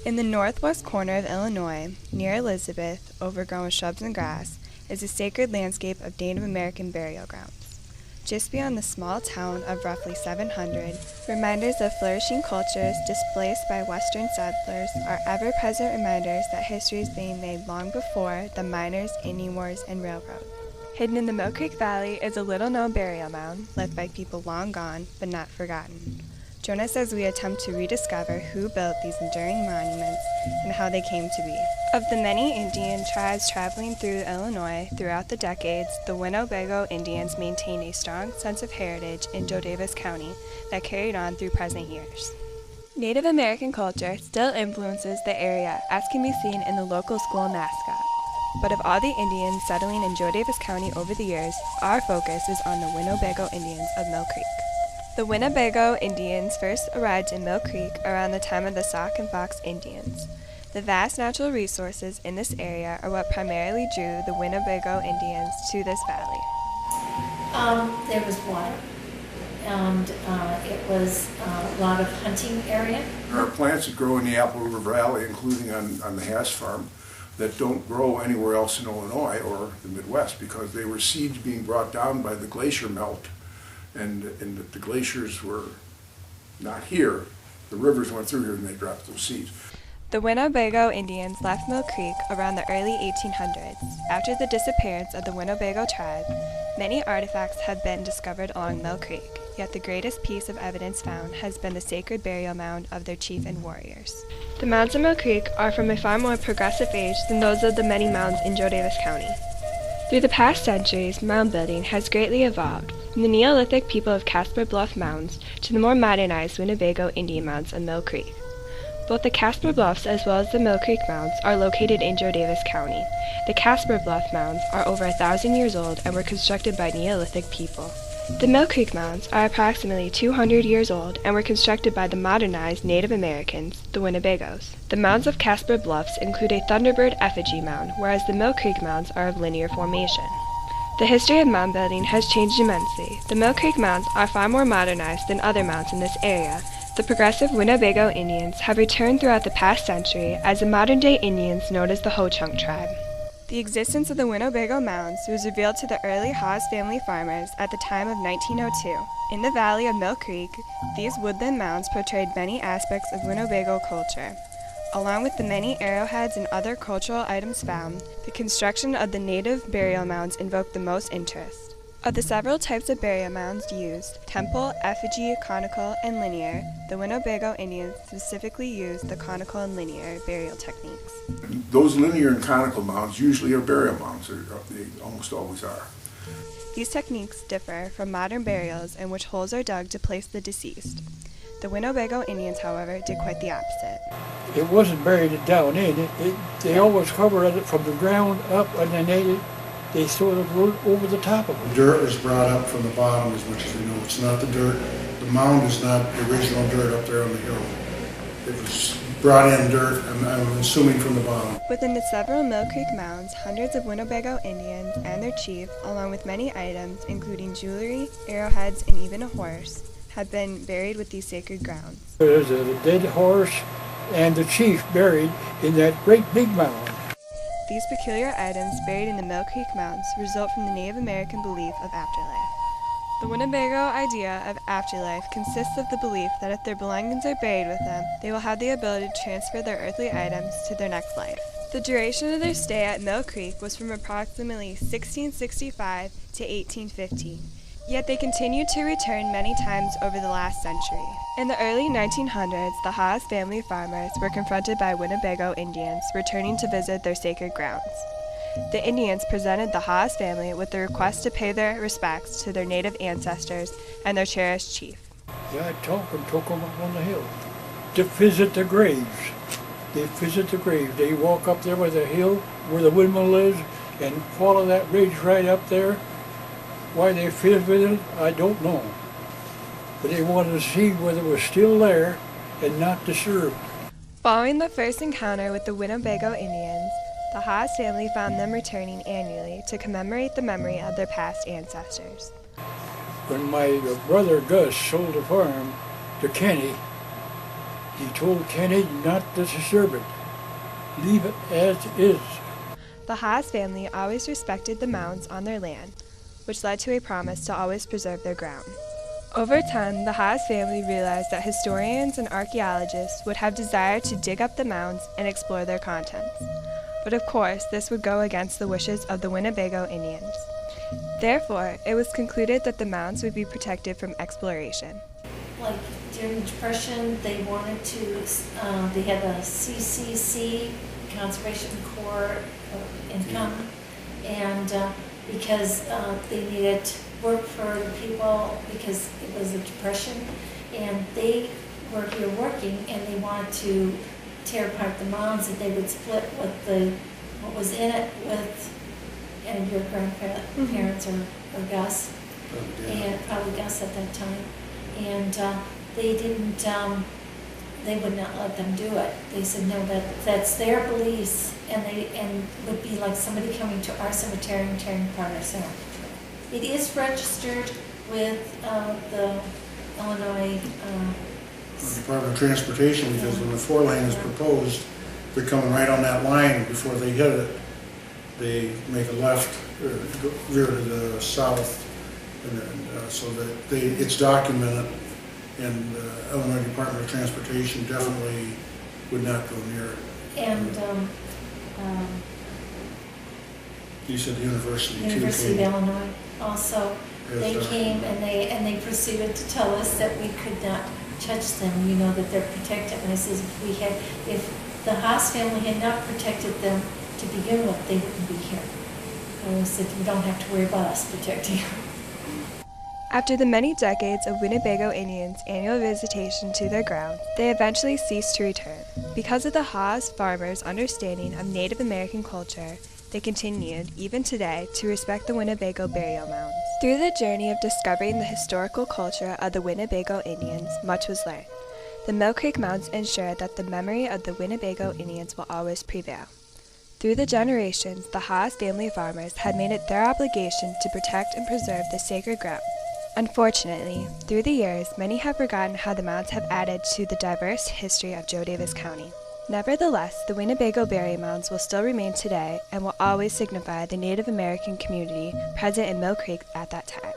In the northwest corner of Illinois, near Elizabeth, overgrown with shrubs and grass, is a sacred landscape of Native American burial grounds. Just beyond the small town of roughly 700, reminders of flourishing cultures displaced by Western settlers are ever-present reminders that history is being made long before the miners, Indian wars, and railroad. Hidden in the Mill Creek Valley is a little-known burial mound left by people long gone but not forgotten. Join us as we attempt to rediscover who built these enduring monuments and how they came to be. Of the many Indian tribes traveling through Illinois throughout the decades, the Winnebago Indians maintained a strong sense of heritage in Joe Davis County that carried on through present years. Native American culture still influences the area, as can be seen in the local school mascot. But of all the Indians settling in Joe Davis County over the years, our focus is on the Winnebago Indians of Mill Creek. The Winnebago Indians first arrived in Mill Creek around the time of the Sauk and Fox Indians. The vast natural resources in this area are what primarily drew the Winnebago Indians to this valley. There was water, and it was a lot of hunting area. There are plants that grow in the Apple River Valley, including on the Hass farm, that don't grow anywhere else in Illinois or the Midwest because they were seeds being brought down by the glacier melt. And the glaciers were not here. The rivers went through here and they dropped those seeds. The Winnebago Indians left Mill Creek around the early 1800s. After the disappearance of the Winnebago tribe, many artifacts have been discovered along Mill Creek, yet the greatest piece of evidence found has been the sacred burial mound of their chief and warriors. The mounds in Mill Creek are from a far more progressive age than those of the many mounds in Joe Davis County. Through the past centuries, mound building has greatly evolved, from the Neolithic people of Casper Bluff mounds to the more modernized Winnebago Indian mounds on Mill Creek. Both the Casper Bluffs as well as the Mill Creek mounds are located in Joe Davis County. The Casper Bluff mounds are over 1,000 years old and were constructed by Neolithic people. The Mill Creek mounds are approximately 200 years old and were constructed by the modernized Native Americans, the Winnebagos. The mounds of Casper Bluffs include a Thunderbird effigy mound, whereas the Mill Creek mounds are of linear formation. The history of mound building has changed immensely. The Mill Creek mounds are far more modernized than other mounds in this area. The progressive Winnebago Indians have returned throughout the past century as the modern-day Indians known as the Ho-Chunk tribe. The existence of the Winnebago mounds was revealed to the early Haas family farmers at the time of 1902. In the valley of Mill Creek, these woodland mounds portrayed many aspects of Winnebago culture. Along with the many arrowheads and other cultural items found, the construction of the native burial mounds invoked the most interest. Of the several types of burial mounds used, temple, effigy, conical, and linear, the Winnebago Indians specifically used the conical and linear burial techniques. Those linear and conical mounds usually are burial mounds. They almost always are. These techniques differ from modern burials in which holes are dug to place the deceased. The Winnebago Indians, however, did quite the opposite. It wasn't buried down in. They always covered it from the ground up, and then they sort of wrote over the top of it. Dirt was brought up from the bottom as much as we know. It's not the dirt. The mound is not the original dirt up there on the hill. It was brought in dirt, I'm assuming, from the bottom. Within the several Mill Creek mounds, hundreds of Winnebago Indians and their chief, along with many items, including jewelry, arrowheads, and even a horse, have been buried with these sacred grounds. There's a dead horse and the chief buried in that great big mound. These peculiar items buried in the Mill Creek mounds result from the Native American belief of afterlife. The Winnebago idea of afterlife consists of the belief that if their belongings are buried with them, they will have the ability to transfer their earthly items to their next life. The duration of their stay at Mill Creek was from approximately 1665 to 1850. Yet they continued to return many times over the last century. In the early 1900s, the Haas family farmers were confronted by Winnebago Indians returning to visit their sacred grounds. The Indians presented the Haas family with the request to pay their respects to their native ancestors and their cherished chief. Yeah, I took them up on the hill to visit the graves. They visit the graves. They walk up there by the hill where the windmill is and follow that ridge right up there. Why they visited, I don't know. But they wanted to see whether it was still there and not disturbed. Following the first encounter with the Winnebago Indians, the Haas family found them returning annually to commemorate the memory of their past ancestors. When my brother Gus sold the farm to Kenny, He told Kenny not to disturb it. Leave it as is. The Haas family always respected the mounds on their land, which led to a promise to always preserve their ground. Over time, the Haas family realized that historians and archaeologists would have desire to dig up the mounds and explore their contents. But of course, this would go against the wishes of the Winnebago Indians. Therefore, it was concluded that the mounds would be protected from exploration. Like during the Depression, they wanted to, they had a CCC, Conservation Corps income, and because they needed work for the people because it was a Depression, and they were here working, and they wanted to tear apart the mounds, and they would split what was in it with your grandparents or Gus, and probably Gus at that time, and they didn't. They would not let them do it. They said no, that's their beliefs, and would be like somebody coming to our cemetery and tearing apart our cemetery. It is registered with the Illinois Department of Transportation, because when the 4-lane is proposed, they're coming right on that line, and before they hit it, they make a left or veer to the south, and then, so that it's documented, and the Illinois Department of Transportation definitely would not go near it. And you said University of Illinois also. They came and they proceeded to tell us that we could not touch them. You know that they're protected. And I says if the Haas family had not protected them to begin with, they wouldn't be here. And I said you don't have to worry about us protecting them. After the many decades of Winnebago Indians' annual visitation to their ground, they eventually ceased to return. Because of the Haas farmers' understanding of Native American culture, they continued, even today, to respect the Winnebago burial mounds. Through the journey of discovering the historical culture of the Winnebago Indians, much was learned. The Mill Creek Mounds ensured that the memory of the Winnebago Indians will always prevail. Through the generations, the Haas family farmers had made it their obligation to protect and preserve the sacred ground. Unfortunately, through the years, many have forgotten how the mounds have added to the diverse history of Joe Davis County. Nevertheless, the Winnebago burial mounds will still remain today and will always signify the Native American community present in Mill Creek at that time.